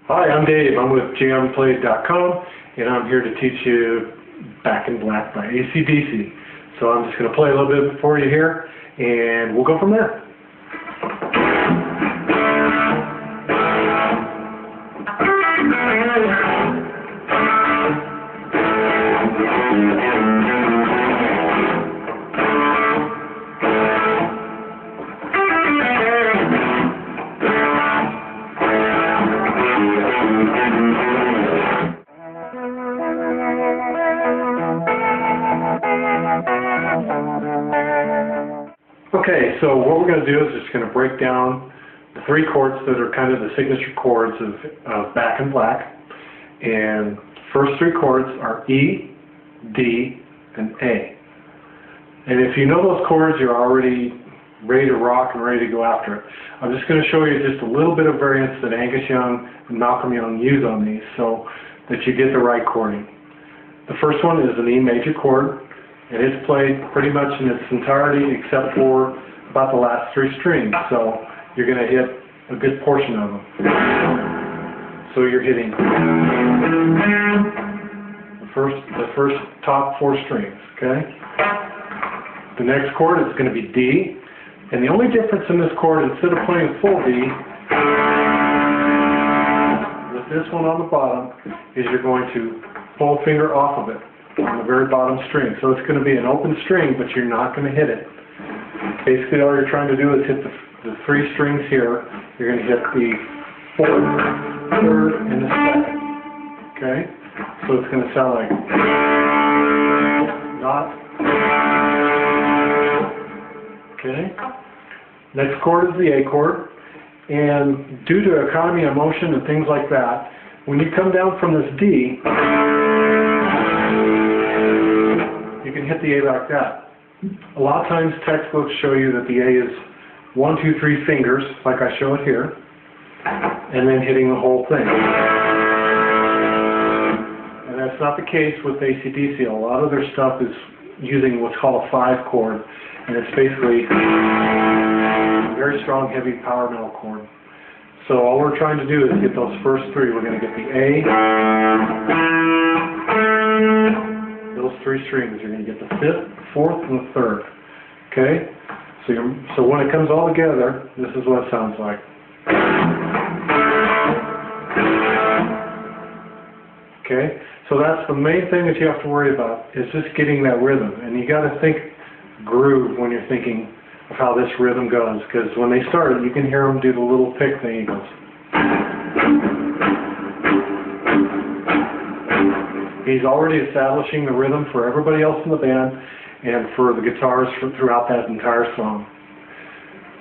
Hi, I'm Dave. I'm with jamplay.com, and I'm here to teach you Back in Black by AC/DC. So I'm just going to play a little bit for you here, and we'll go from there. Okay, so what we're going to do is just going to break down the three chords that are kind of the signature chords of Back in Black. And first three chords are E, D, and A. And if you know those chords, you're already ready to rock and ready to go after it. I'm just going to show you just a little bit of variance that Angus Young and Malcolm Young use on these so that you get the right chording. The first one is an E major chord. And it's played pretty much in its entirety except for about the last three strings. So you're going to hit a good portion of them. So you're hitting the first top four strings, okay? The next chord is going to be D. And the only difference in this chord, instead of playing full D, with this one on the bottom, is you're going to pull a finger off of it on the very bottom string. So it's going to be an open string, but you're not going to hit it. Basically, all you're trying to do is hit the three strings here. You're going to hit the fourth, third, and the second. Okay? So it's going to sound like not. Okay? Next chord is the A chord. And due to economy of motion and things like that, when you come down from this D, you can hit the A like that. A lot of times textbooks show you that the A is 1, 2, 3 fingers, like I show it here, and then hitting the whole thing. And that's not the case with AC/DC. A lot of their stuff is using what's called a 5 chord, and it's basically a very strong, heavy power metal chord. So all we're trying to do is get those first three. We're going to get the A, those three strings. You're going to get the fifth, fourth, and the third. Okay? So when it comes all together, this is what it sounds like. Okay? So that's the main thing that you have to worry about, is just getting that rhythm. And you got to think groove when you're thinking of how this rhythm goes, because when they start it, you can hear them do the little pick thing. He goes. He's already establishing the rhythm for everybody else in the band and for the guitars throughout that entire song.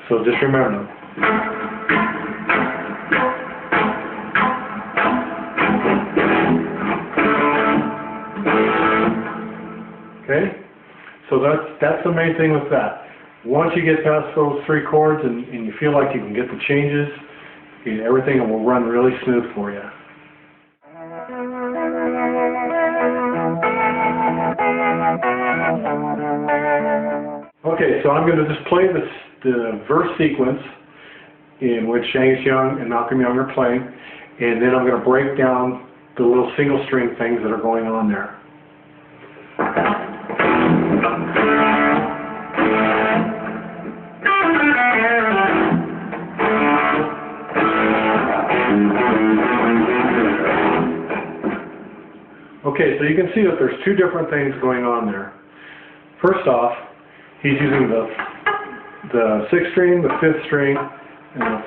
So just remember them. Okay? So that's the main thing with that. Once you get past those three chords and you feel like you can get the changes, everything will run really smooth for you. Okay, so I'm going to just play the verse sequence in which Angus Young and Malcolm Young are playing, and then I'm going to break down the little single string things that are going on there. Okay, so you can see that there's two different things going on there. First off, he's using the sixth string, the fifth string, and the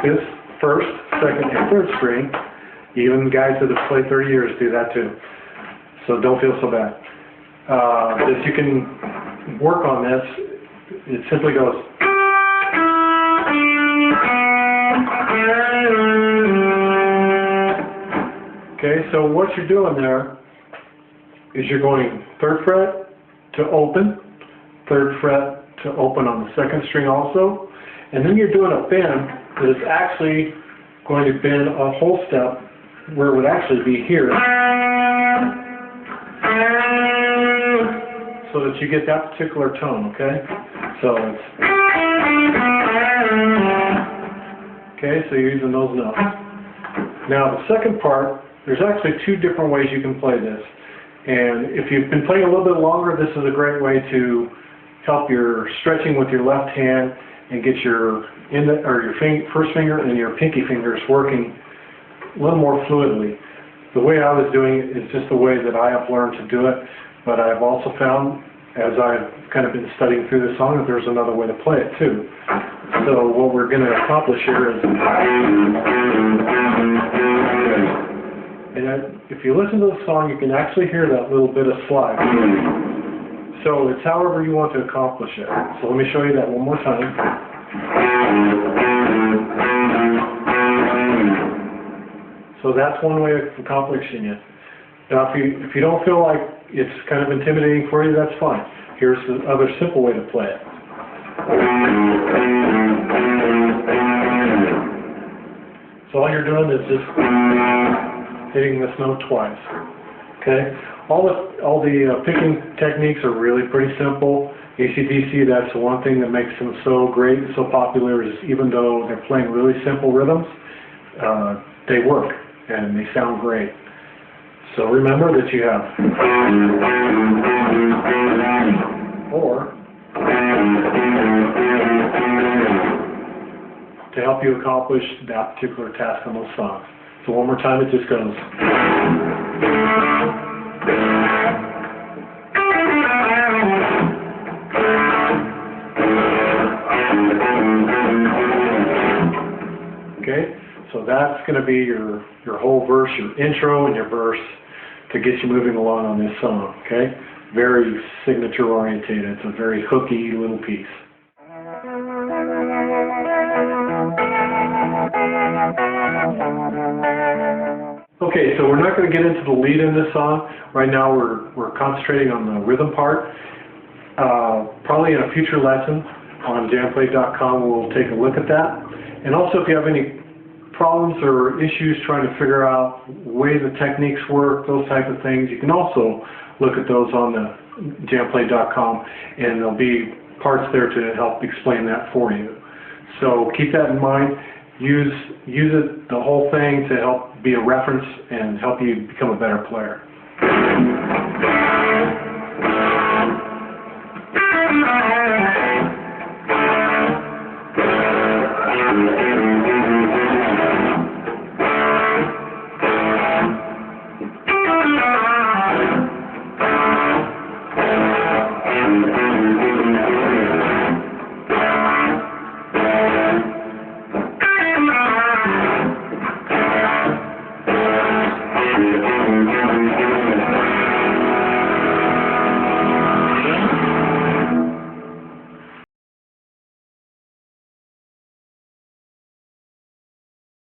fifth, first, second, and third string. Even guys that have played 30 years do that too. So don't feel so bad. If you can work on this, it simply goes. Okay, so what you're doing there is you're going third fret to open, third fret to open on the second string also, and then you're doing a bend that is actually going to bend a whole step where it would actually be here, so that you get that particular tone, okay? So it's, okay, so you're using those notes. Now the second part, there's actually two different ways you can play this. And if you've been playing a little bit longer, this is a great way to help your stretching with your left hand and get your first finger and your pinky fingers working a little more fluidly. The way I was doing it is just the way that I have learned to do it, but I've also found, as I've kind of been studying through the song, that there's another way to play it too. So what we're going to accomplish here is, and if you listen to the song, you can actually hear that little bit of slide. So it's however you want to accomplish it. So let me show you that one more time. So that's one way of accomplishing it. Now if you don't feel like it's kind of intimidating for you, that's fine. Here's the other simple way to play it. So all you're doing is just hitting this note twice. Okay? All the picking techniques are really pretty simple. AC/DC, that's the one thing that makes them so great and so popular, is even though they're playing really simple rhythms, they work and they sound great. So remember that you have or to help you accomplish that particular task on those songs. So one more time, it just goes. Okay, so that's going to be your whole verse, your intro and your verse to get you moving along on this song, okay? Very signature orientated. It's a very hooky little piece. Okay, so we're not going to get into the lead in this song. Right now we're concentrating on the rhythm part. Probably in a future lesson on jamplay.com we'll take a look at that. And also if you have any problems or issues trying to figure out the way the techniques work, those type of things, you can also look at those on the jamplay.com, and there'll be parts there to help explain that for you. So keep that in mind. Use it, the whole thing, to help be a reference and help you become a better player.